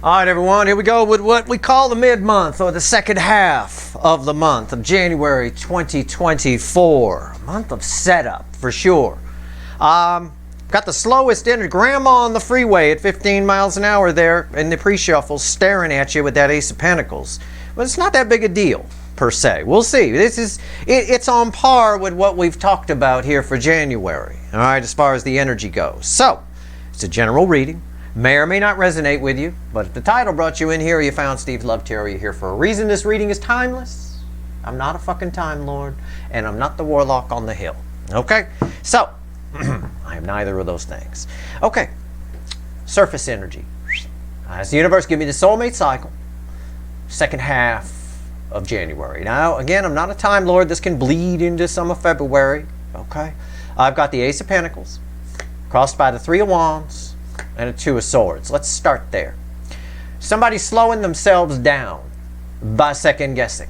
All right, everyone, here we go with what we call the mid-month, or the second half of the month of January 2024. A month of setup, for sure. Got the slowest energy. Grandma on the freeway at 15 miles an hour there in the pre-shuffle staring at you with that Ace of Pentacles. But it's not that big a deal, per se. We'll see. It's on par with what we've talked about here for January, all right, as far as the energy goes. So, it's a general reading. May or may not resonate with you, but if the title brought you in here, or you found Steve Love Tarot, you're here for a reason. This reading is timeless. I'm not a fucking Time Lord, and I'm not the Warlock on the hill. Okay? So, I am neither of those things. Okay. Surface energy. As the universe, give me the soulmate cycle. Second half of January. Now, again, I'm not a Time Lord. This can bleed into some of February. Okay? I've got the Ace of Pentacles, crossed by the Three of Wands, and a Two of Swords. Let's start there. Somebody's slowing themselves down by second guessing.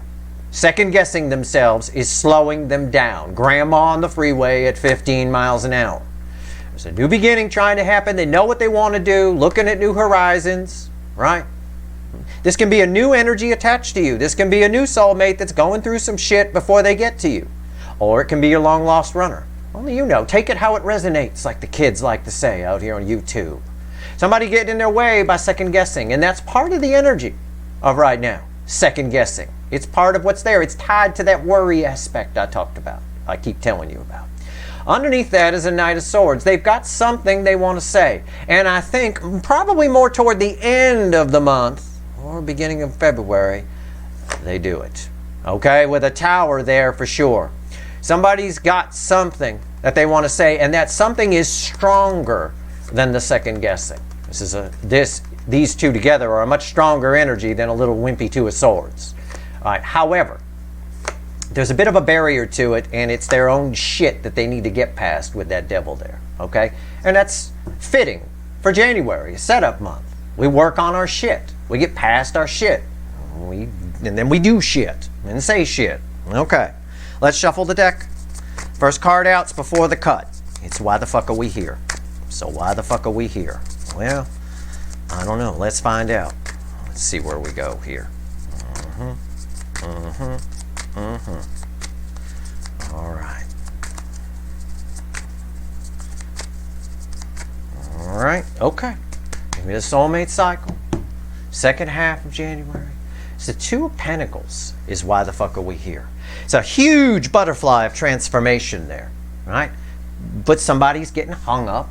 Second guessing themselves is slowing them down. Grandma on the freeway at 15 miles an hour. There's a new beginning trying to happen. They know what they want to do, looking at new horizons, right? This can be a new energy attached to you. This can be a new soulmate that's going through some shit before they get to you. Or it can be your long lost runner. Only you know. Take it how it resonates, like the kids like to say out here on YouTube. Somebody getting in their way by second guessing, and that's part of the energy of right now. Second guessing. It's part of what's there. It's tied to that worry aspect I talked about. I keep telling you about. Underneath that is a Knight of Swords. They've got something they want to say. And I think probably more toward the end of the month, or beginning of February, they do it. Okay? With a Tower there for sure. Somebody's got something that they want to say, and that something is stronger than the second guessing. These two together are a much stronger energy than a little wimpy Two of Swords. All right. However, there's a bit of a barrier to it, and it's their own shit that they need to get past with that devil there. Okay? And that's fitting for January, a setup month. We work on our shit. We get past our shit. And then we do shit and say shit. Okay. Let's shuffle the deck. First card out's before the cut. It's why the fuck are we here? So why the fuck are we here? Well, I don't know. Let's find out. Let's see where we go here. All right. All right. Okay. Give me the soulmate cycle. Second half of January. It's the Two of Pentacles is why the fuck are we here? It's a huge butterfly of transformation there, right? But somebody's getting hung up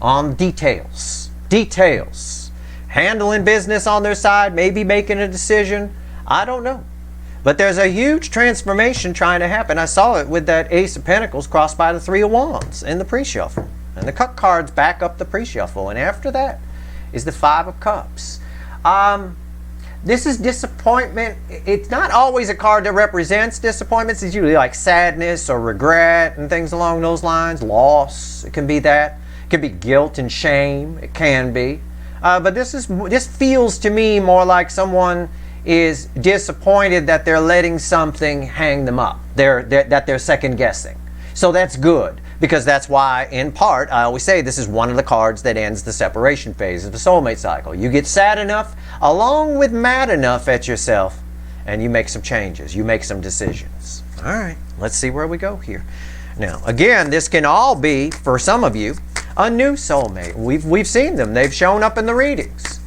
on details. Details. Handling business on their side, maybe making a decision. I don't know. But there's a huge transformation trying to happen. I saw it with that Ace of Pentacles crossed by the Three of Wands in the pre-shuffle. And the cut cards back up the pre-shuffle. And after that is the Five of Cups. This is disappointment. It's not always a card that represents disappointments. It's usually like sadness or regret and things along those lines. Loss. It can be that. It can be guilt and shame. It can be. But this feels to me more like someone is disappointed that they're letting something hang them up. That they're second guessing. So that's good. Because that's why, in part, I always say this is one of the cards that ends the separation phase of the soulmate cycle. You get sad enough, along with mad enough at yourself, and you make some changes. You make some decisions. All right, let's see where we go here. Now, again, this can all be, for some of you, a new soulmate. We've seen them. They've shown up in the readings.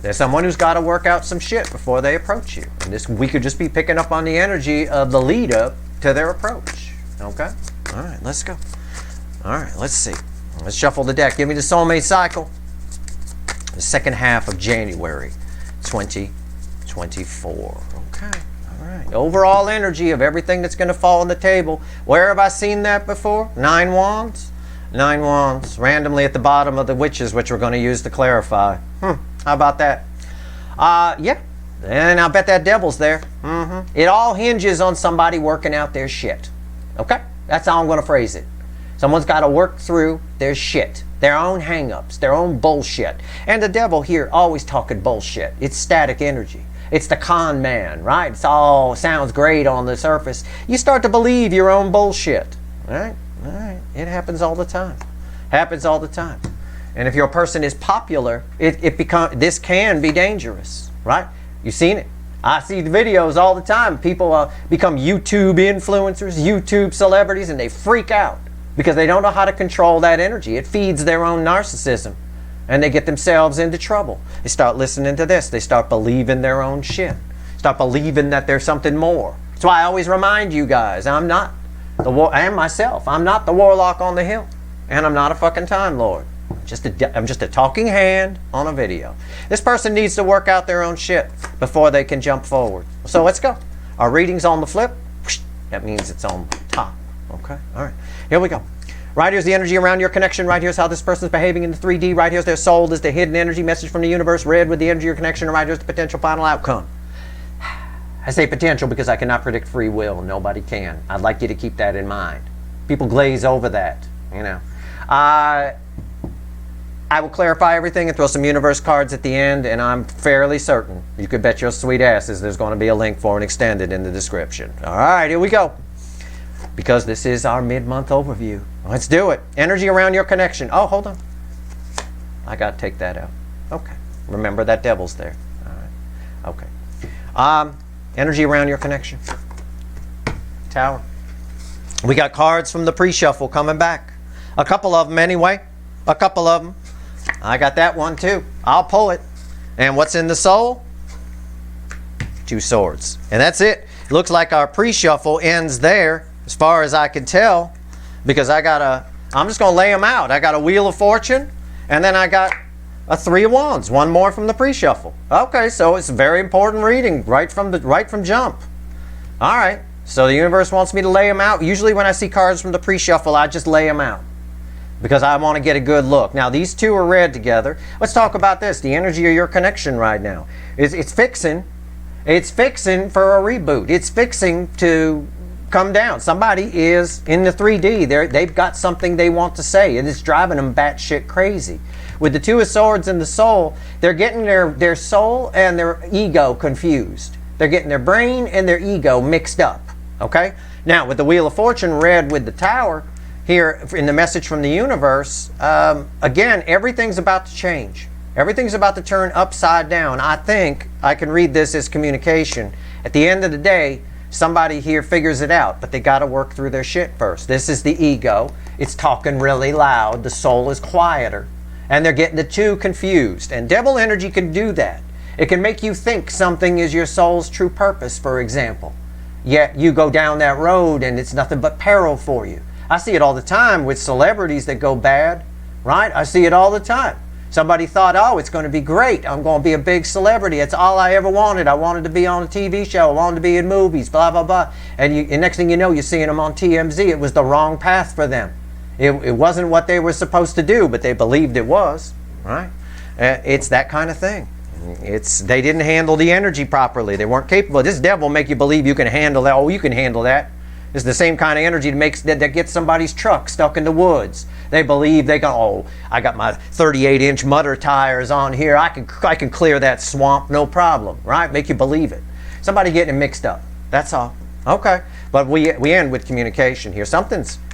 There's someone who's got to work out some shit before they approach you. And we could just be picking up on the energy of the lead up to their approach. Okay? All right, let's go. All right, let's see. Let's shuffle the deck. Give me the soulmate cycle. The second half of January 2024. Okay, all right. Overall energy of everything that's going to fall on the table. Where have I seen that before? 9 Wands. 9 Wands. Randomly at the bottom of the Witches, which we're going to use to clarify. How about that? Yeah. And I bet that devil's there. It all hinges on somebody working out their shit. Okay? That's how I'm going to phrase it. Someone's got to work through their shit, their own hang-ups, their own bullshit. And the devil here always talking bullshit. It's static energy. It's the con man, right? It's all sounds great on the surface. You start to believe your own bullshit, right? All right. It happens all the time. Happens all the time. And if your person is popular, this can be dangerous, right? You've seen it. I see the videos all the time. People become YouTube influencers, YouTube celebrities, and they freak out because they don't know how to control that energy. It feeds their own narcissism, and they get themselves into trouble. They start listening to this. They start believing their own shit. Start believing that there's something more. That's why I always remind you guys, I'm not and myself, I'm not the warlock on the hill, and I'm not a fucking Time Lord. I'm just a talking hand on a video. This person needs to work out their own shit before they can jump forward. So let's go. Our reading's on the flip. That means it's on top. Okay? All right. Here we go. Right here's the energy around your connection. Right here's how this person's behaving in the 3D. Right here's their soul. There's the hidden energy message from the universe. Red with the energy of your connection. And right here's the potential final outcome. I say potential because I cannot predict free will. Nobody can. I'd like you to keep that in mind. People glaze over that, you know. I will clarify everything and throw some universe cards at the end, and I'm fairly certain, you could bet your sweet asses there's going to be a link for an extended in the description. All right, here we go. Because this is our mid-month overview. Let's do it. Energy around your connection. Oh, hold on. I got to take that out. Okay. Remember that devil's there. All right. Okay. Energy around your connection. Tower. We got cards from the pre-shuffle coming back. A couple of them anyway. A couple of them. I got that one too. I'll pull it. And what's in the soul? 2 swords. And that's it. It looks like our pre-shuffle ends there, as far as I can tell, because I'm just going to lay them out. I got a Wheel of Fortune, and then I got a 3 of Wands. One more from the pre-shuffle. Okay, so it's a very important reading right from jump. All right. So the universe wants me to lay them out. Usually when I see cards from the pre-shuffle, I just lay them out, because I want to get a good look. Now, these 2 are read together. Let's talk about this. The energy of your connection right now. It's fixing. It's fixing for a reboot. It's fixing to come down. Somebody is in the 3D. They've got something they want to say, and it's driving them batshit crazy. With the 2 of Swords and the soul, they're getting their soul and their ego confused. They're getting their brain and their ego mixed up. Okay? Now, with the Wheel of Fortune read with the Tower, here in the message from the universe, again, everything's about to change. Everything's about to turn upside down. I think I can read this as communication. At the end of the day, somebody here figures it out, but they got to work through their shit first. This is the ego. It's talking really loud. The soul is quieter. And they're getting the 2 confused. And devil energy can do that. It can make you think something is your soul's true purpose, for example. Yet you go down that road and it's nothing but peril for you. I see it all the time with celebrities that go bad, right? I see it all the time. Somebody thought, oh, it's going to be great. I'm going to be a big celebrity. It's all I ever wanted. I wanted to be on a TV show. I wanted to be in movies, blah, blah, blah. And next thing you know, you're seeing them on TMZ. It was the wrong path for them. It wasn't what they were supposed to do, but they believed it was, right? It's that kind of thing. They didn't handle the energy properly. They weren't capable. This devil will make you believe you can handle that. Oh, you can handle that. It's the same kind of energy that gets somebody's truck stuck in the woods. They believe they go, oh, I got my 38-inch mutter tires on here. I can clear that swamp, no problem, right? Make you believe it. Somebody getting it mixed up. That's all. Okay. But we end with communication here.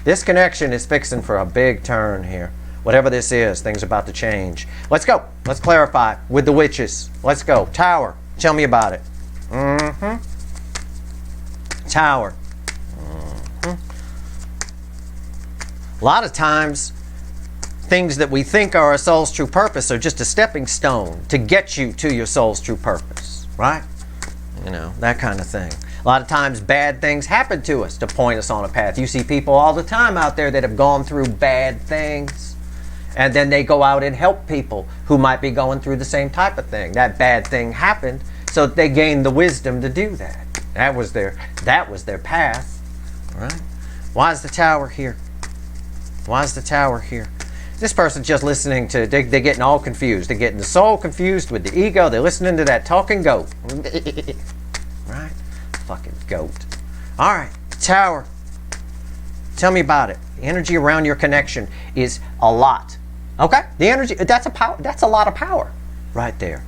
This connection is fixing for a big turn here. Whatever this is, things are about to change. Let's go. Let's clarify with the witches. Let's go. Tower. Tell me about it. Tower. A lot of times, things that we think are our soul's true purpose are just a stepping stone to get you to your soul's true purpose, right? You know, that kind of thing. A lot of times bad things happen to us to point us on a path. You see people all the time out there that have gone through bad things, and then they go out and help people who might be going through the same type of thing. That bad thing happened, so they gained the wisdom to do that. That was their path, right? Why is the Tower here? Why is the Tower here? This person's just listening to, they're getting all confused. They're getting the soul confused with the ego. They're listening to that talking goat. Right? Fucking goat. All right, Tower. Tell me about it. The energy around your connection is a lot. Okay? The energy, that's a lot of power right there.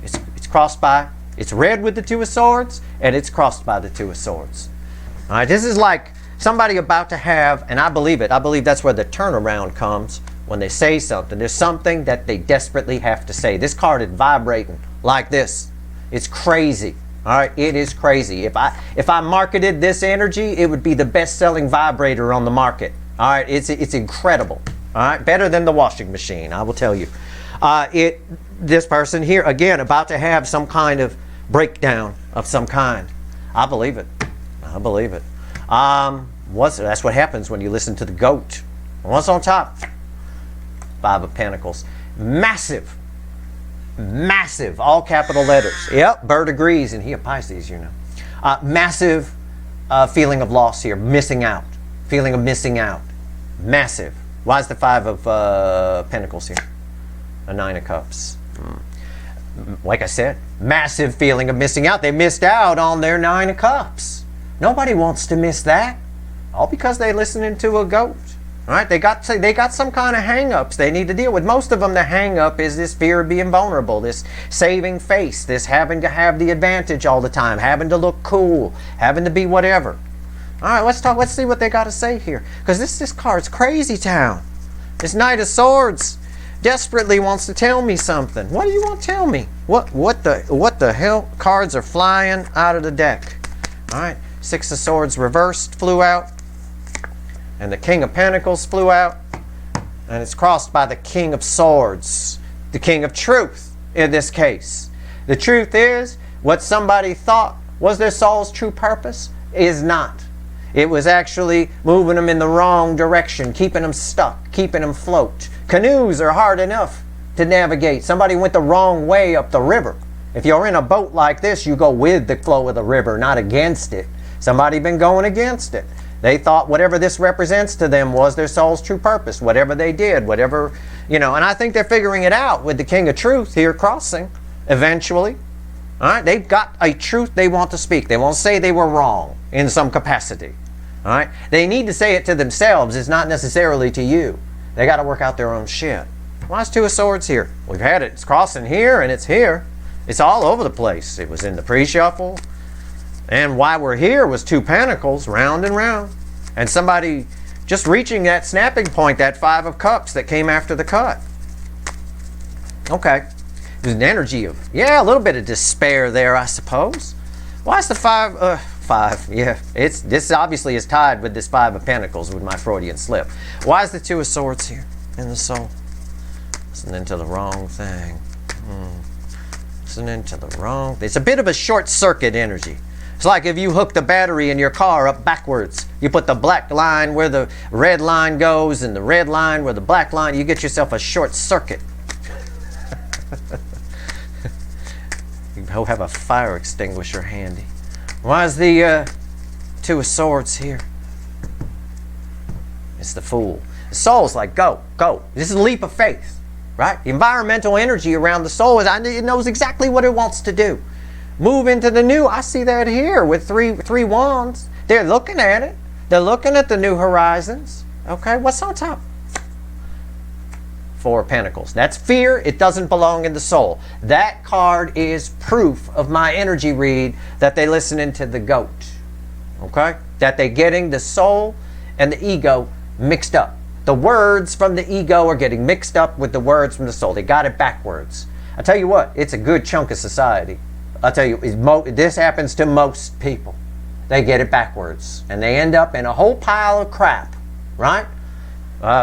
It's crossed by, it's red with the 2 of Swords, and it's crossed by the 2 of Swords. All right, this is like somebody about to have, and I believe it, I believe that's where the turnaround comes when they say something, there's something that they desperately have to say. This card is vibrating like this. It's crazy. All right, it is crazy. If I marketed this energy, it would be the best-selling vibrator on the market. All right, it's incredible. All right, better than the washing machine, I will tell you. This person here, again, about to have some kind of breakdown of some kind. I believe it. I believe it. That's what happens when you listen to the goat. What's on top? Five of Pentacles. Massive. Massive. All capital letters. Yep, Bird agrees, and he a Pisces, you know. Massive feeling of loss here. Missing out. Feeling of missing out. Massive. Why is the Five of Pentacles here? A Nine of Cups. Like I said, massive feeling of missing out. They missed out on their Nine of Cups. Nobody wants to miss that. All because they listening to a goat. All right, they got some kind of hang-ups they need to deal with. Most of them, the hang-up is this fear of being vulnerable, this saving face, this having to have the advantage all the time, having to look cool, having to be whatever. All right, let's see what they got to say here. Because this card's crazy town. This Knight of Swords desperately wants to tell me something. What do you want to tell me? What the hell? Cards are flying out of the deck. All right, Six of Swords reversed flew out. And the King of Pentacles flew out, and it's crossed by the King of Swords, the King of Truth in this case. The truth is, what somebody thought was their soul's true purpose is not. It was actually moving them in the wrong direction, keeping them stuck, keeping them float. Canoes are hard enough to navigate. Somebody went the wrong way up the river. If you're in a boat like this, you go with the flow of the river, not against it. Somebody been going against it. They thought whatever this represents to them was their soul's true purpose. Whatever they did, whatever, you know, and I think they're figuring it out with the King of Truth here crossing eventually. All right, they've got a truth they want to speak. They won't say they were wrong in some capacity. All right, they need to say it to themselves. It's not necessarily to you. They got to work out their own shit. Why is Two of Swords here? We've had it. It's crossing here and it's here. It's all over the place. It was in the pre-shuffle. And why we're here was Two Pentacles, round and round. And somebody just reaching that snapping point, that Five of Cups that came after the cut. Okay. There's an energy of, yeah, a little bit of despair there, I suppose. Why is the Five, yeah. This obviously is tied with this Five of Pentacles with my Freudian slip. Why is the Two of Swords here in the soul? Listening to the wrong thing. Listening to the wrong thing. It's a bit of a short circuit energy. It's like if you hook the battery in your car up backwards. You put the black line where the red line goes and the red line where the black line, you get yourself a short circuit. You have a fire extinguisher handy. Why is the Two of Swords here? It's the Fool. The soul's like, go, go. This is a leap of faith, right? The environmental energy around the soul it knows exactly what it wants to do. Move into the new. I see that here with three wands. They're looking at it. They're looking at the new horizons. Okay, what's on top? Four of Pentacles. That's fear. It doesn't belong in the soul. That card is proof of my energy read that they're listening to the goat. Okay? That they're getting the soul and the ego mixed up. The words from the ego are getting mixed up with the words from the soul. They got it backwards. I tell you what, it's a good chunk of society. I'll tell you, this happens to most people. They get it backwards. And they end up in a whole pile of crap, right?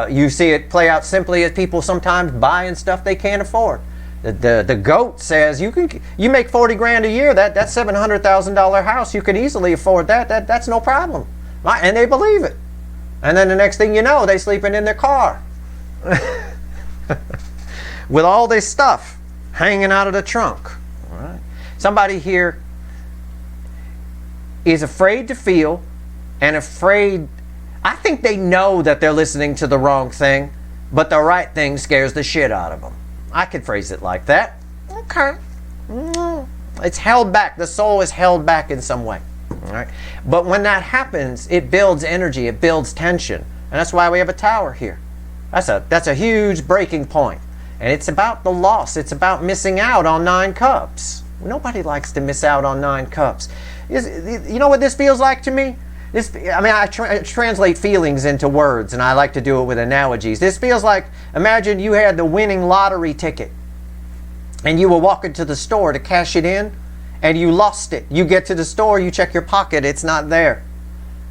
You see it play out simply as people sometimes buying stuff they can't afford. The goat says, you make 40 grand a year, that $700,000 house, you could easily afford that. That's no problem. Right? And they believe it. And then the next thing you know, they sleeping in their car. With all this stuff hanging out of the trunk. All right? Somebody here is afraid to feel and afraid. I think they know that they're listening to the wrong thing, but the right thing scares the shit out of them. I could phrase it like that. Okay. It's held back. The soul is held back in some way. All right? But when that happens, it builds energy. It builds tension. And that's why we have a tower here. That's a huge breaking point. And it's about the loss. It's about missing out on 9 cups. Nobody likes to miss out on 9 cups. You know what this feels like to me? This, I mean, I translate feelings into words, and I like to do it with analogies. This feels like, imagine you had the winning lottery ticket, and you were walking to the store to cash it in, and you lost it. You get to the store, you check your pocket, it's not there.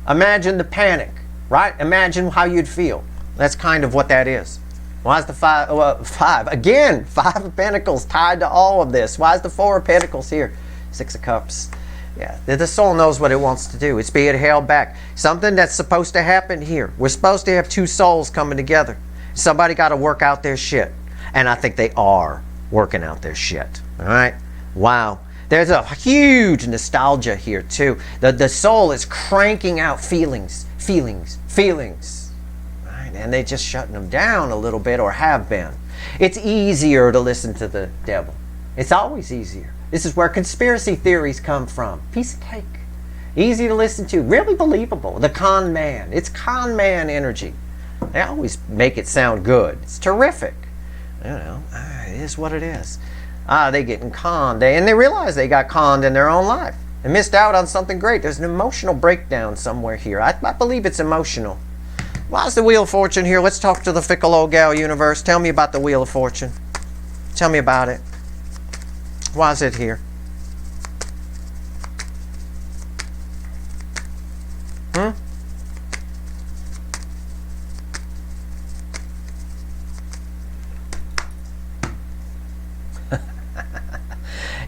Imagine the panic, right? Imagine how you'd feel. That's kind of what that is. Why is the five? Again, 5 of Pentacles tied to all of this. Why is the 4 of Pentacles here? 6 of Cups. Yeah, the soul knows what it wants to do. It's being held back. Something that's supposed to happen here. We're supposed to have 2 souls coming together. Somebody got to work out their shit. And I think they are working out their shit. All right? Wow. There's a huge nostalgia here, too. The soul is cranking out feelings. Right? And they're just shutting them down a little bit, or have been. It's easier to listen to the devil. It's always easier. This is where conspiracy theories come from. Piece of cake. Easy to listen to. Really believable. The con man. It's con man energy. They always make it sound good. It's terrific. You know, it is what it is. They getting conned. And they realize they got conned in their own life. They missed out on something great. There's an emotional breakdown somewhere here. I believe it's emotional. Why's the Wheel of Fortune here? Let's talk to the fickle old gal universe. Tell me about the Wheel of Fortune. Tell me about it. Why is it here?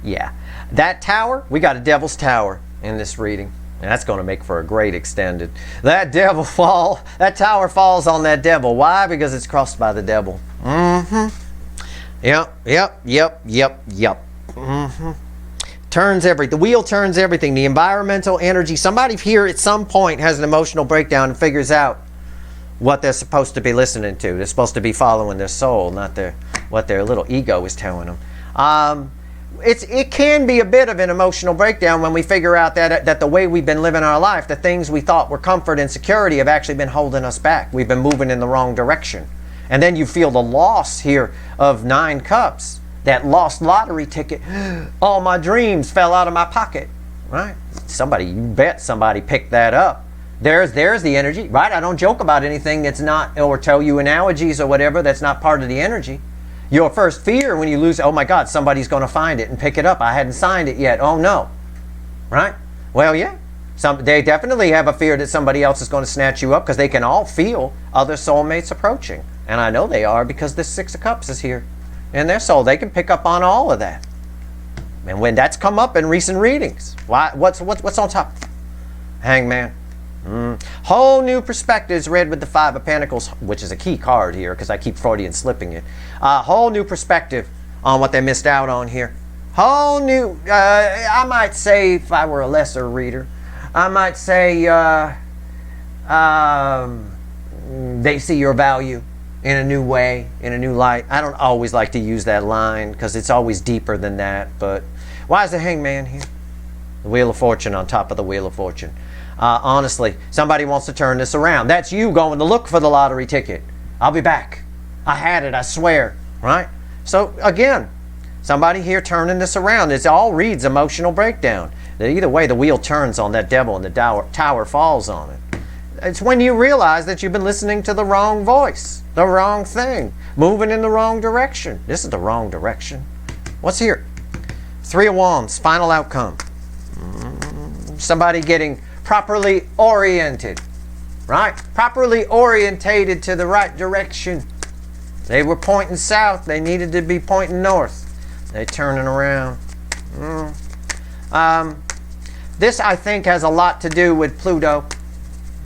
Yeah. That tower, we got a devil's tower in this reading. And that's going to make for a great extended. That tower falls on that devil. Why? Because it's crossed by the devil. Yep. Turns everything. The wheel turns everything. The environmental energy. Somebody here at some point has an emotional breakdown and figures out what they're supposed to be listening to. They're supposed to be following their soul, not what their little ego is telling them. It can be a bit of an emotional breakdown when we figure out that the way we've been living our life, the things we thought were comfort and security, have actually been holding us back. We've been moving in the wrong direction. And then you feel the loss here of 9 cups. That lost lottery ticket. All my dreams fell out of my pocket. Right? You bet somebody picked that up. There's the energy. Right? I don't joke about anything that's not, or tell you analogies or whatever that's not part of the energy. Your first fear when you lose, oh my God, somebody's going to find it and pick it up. I hadn't signed it yet. Oh no. Right? Well, yeah. They definitely have a fear that somebody else is going to snatch you up, because they can all feel other soulmates approaching. And I know they are, because this 6 of Cups is here in their soul. They can pick up on all of that. And when that's come up in recent readings, what's on top? Hangman. Whole new perspectives read with the 5 of Pentacles, which is a key card here because I keep Freudian slipping it. Whole new perspective on what they missed out on here. Whole new, I might say, if I were a lesser reader, I might say they see your value in a new way, in a new light. I don't always like to use that line because it's always deeper than that. But why is the Hangman here? The Wheel of Fortune on top of the Wheel of Fortune. Honestly, somebody wants to turn this around. That's you going to look for the lottery ticket. I'll be back. I had it, I swear. Right? So again, somebody here turning this around. It all reads emotional breakdown. Either way, the wheel turns on that devil and the tower falls on it. It's when you realize that you've been listening to the wrong voice, the wrong thing, moving in the wrong direction. This is the wrong direction. What's here? 3 of Wands, final outcome. Somebody getting properly oriented, right? Properly orientated to the right direction. They were pointing south. They needed to be pointing north. They're turning around. This, I think, has a lot to do with Pluto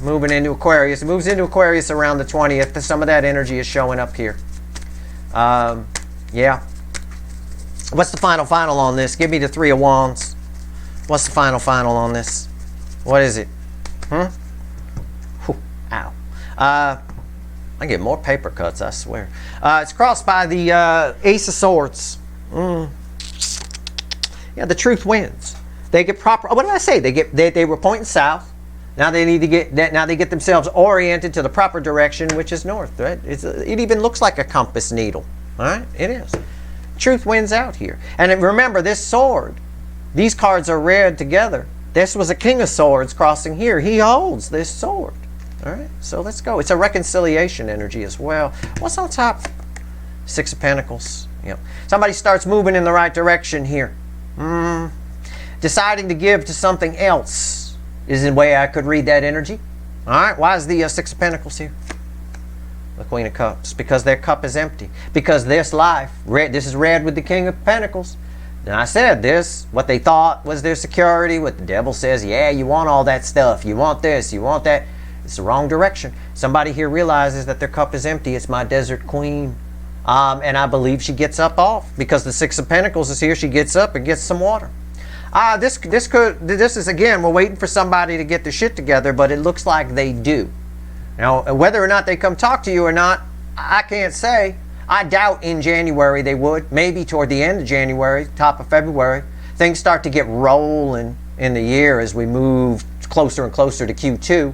moving into Aquarius. It moves into Aquarius around the 20th. Some of that energy is showing up here. Yeah. What's the final on this? Give me the 3 of Wands. What's the final on this? What is it? Whew, ow. I get more paper cuts, I swear. It's crossed by the Ace of Swords. Yeah, the truth wins. They get proper. What did I say? They were pointing south. Now they need to get. Now they get themselves oriented to the proper direction, which is north. Right? It even looks like a compass needle. All right, it is. Truth wins out here. And remember, this sword. These cards are read together. This was a King of Swords crossing here. He holds this sword. All right, so let's go. It's a reconciliation energy as well. What's on top? Six of Pentacles. Yep. Somebody starts moving in the right direction here. Deciding to give to something else is the way I could read that energy. All right, why is the Six of Pentacles here? The Queen of Cups. Because their cup is empty. Because this life, this is red with the King of Pentacles. And I said this, what they thought was their security, what the devil says, yeah, you want all that stuff, you want this, you want that. It's the wrong direction. Somebody here realizes that their cup is empty. It's my desert queen. And I believe she gets up off. Because the Six of Pentacles is here, she gets up and gets some water. This is, again, we're waiting for somebody to get their shit together, but it looks like they do. Now, whether or not they come talk to you or not, I can't say. I doubt in January they would. Maybe toward the end of January, top of February. Things start to get rolling in the year as we move closer and closer to Q2.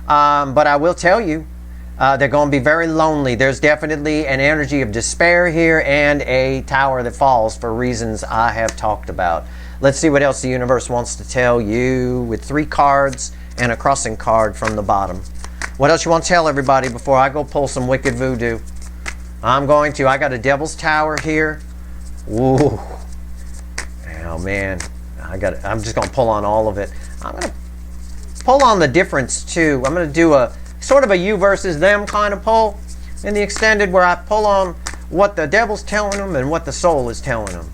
But I will tell you, they're going to be very lonely. There's definitely an energy of despair here and a tower that falls for reasons I have talked about. Let's see what else the universe wants to tell you with 3 cards and a crossing card from the bottom. What else you want to tell everybody before I go pull some wicked voodoo? I got a Devil's Tower here. Ooh. Oh man. I'm just going to pull on all of it. I'm going to pull on the difference too. I'm going to do a sort of a you versus them kind of pull in the extended where I pull on what the devil's telling them and what the soul is telling them.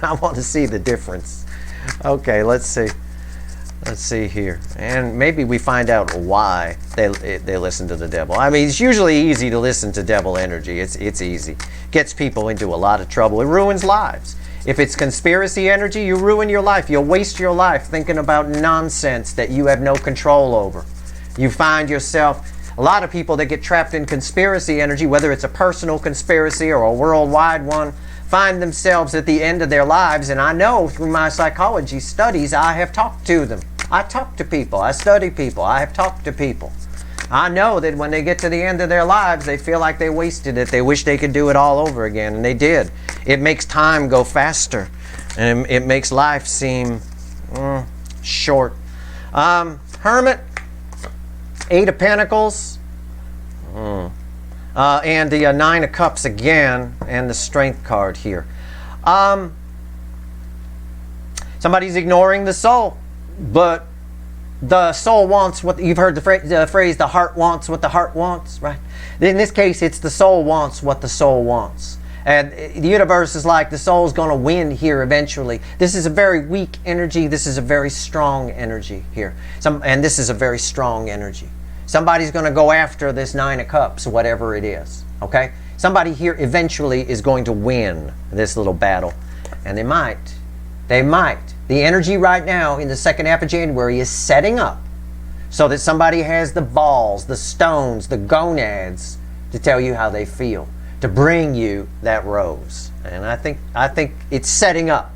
I want to see the difference. Okay, let's see. Let's see here. And maybe we find out why they listen to the devil. I mean, it's usually easy to listen to devil energy. It's easy. Gets people into a lot of trouble. It ruins lives. If it's conspiracy energy, you ruin your life. You'll waste your life thinking about nonsense that you have no control over. You find yourself, a lot of people that get trapped in conspiracy energy, whether it's a personal conspiracy or a worldwide one, find themselves at the end of their lives. And I know through my psychology studies, I have talked to them. I talk to people. I study people. I have talked to people. I know that when they get to the end of their lives, they feel like they wasted it. They wish they could do it all over again, and they did. It makes time go faster, and it makes life seem short. Hermit, 8 of Pentacles, and the 9 of Cups again, and the Strength card here. Somebody's ignoring the soul, but the soul wants what you've heard the phrase, the heart wants what the heart wants, right? In this case, it's the soul wants what the soul wants. And the universe is like the soul's going to win here eventually. This is a very weak energy. This is a very strong energy here. And this is a very strong energy. Somebody's going to go after this 9 of Cups, whatever it is. Okay? Somebody here eventually is going to win this little battle. And they might. They might. The energy right now in the second half of January is setting up so that somebody has the balls, the stones, the gonads to tell you how they feel, to bring you that rose. And I think it's setting up.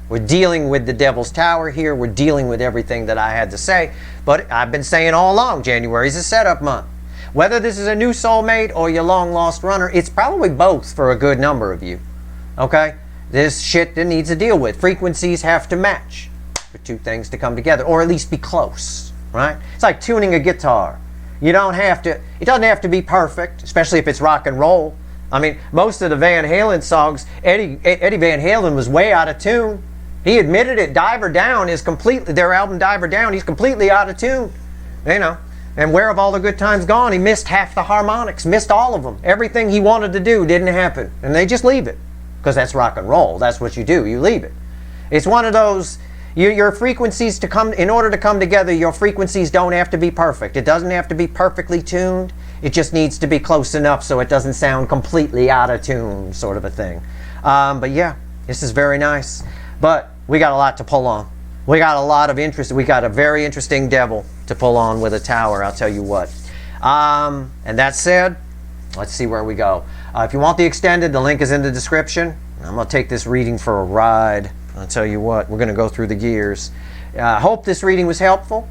We're dealing with the Devil's Tower here. We're dealing with everything that I had to say. But I've been saying all along, January is a setup month. Whether this is a new soulmate or your long-lost runner, it's probably both for a good number of you. Okay? This shit that needs to deal with. Frequencies have to match for 2 things to come together, or at least be close, right? It's like tuning a guitar. It doesn't have to be perfect, especially if it's rock and roll. I mean, most of the Van Halen songs, Eddie Van Halen was way out of tune. He admitted it. Their album Diver Down, he's completely out of tune. You know, and Where Have All the Good Times Gone? He missed half the harmonics, missed all of them. Everything he wanted to do didn't happen, and they just leave it. Because that's rock and roll. That's what you do. You leave it. It's one of those, your frequencies in order to come together, your frequencies don't have to be perfect. It doesn't have to be perfectly tuned. It just needs to be close enough so it doesn't sound completely out of tune, sort of a thing. But yeah, this is very nice. But we got a lot to pull on. We got a lot of interest. We got a very interesting devil to pull on with a tower, I'll tell you what. And that said, let's see where we go. If you want the extended, the link is in the description. I'm going to take this reading for a ride. I'll tell you what, we're going to go through the gears. I hope this reading was helpful.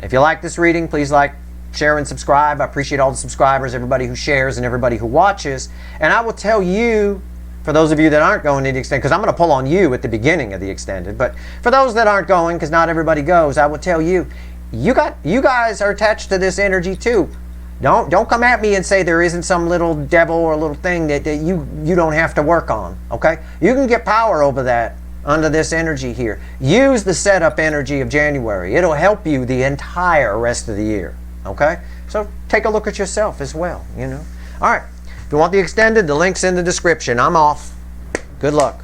If you like this reading, please like, share, and subscribe. I appreciate all the subscribers, everybody who shares, and everybody who watches. And I will tell you For those of you that aren't going to the extended, because I'm going to pull on you at the beginning of the extended, but for those that aren't going, because not everybody goes, I will tell you, you guys are attached to this energy too. Don't come at me and say there isn't some little devil or little thing that you don't have to work on, okay? You can get power over that under this energy here. Use the setup energy of January. It'll help you the entire rest of the year, okay? So take a look at yourself as well, you know. All right, if you want the extended, the link's in the description. I'm off. Good luck.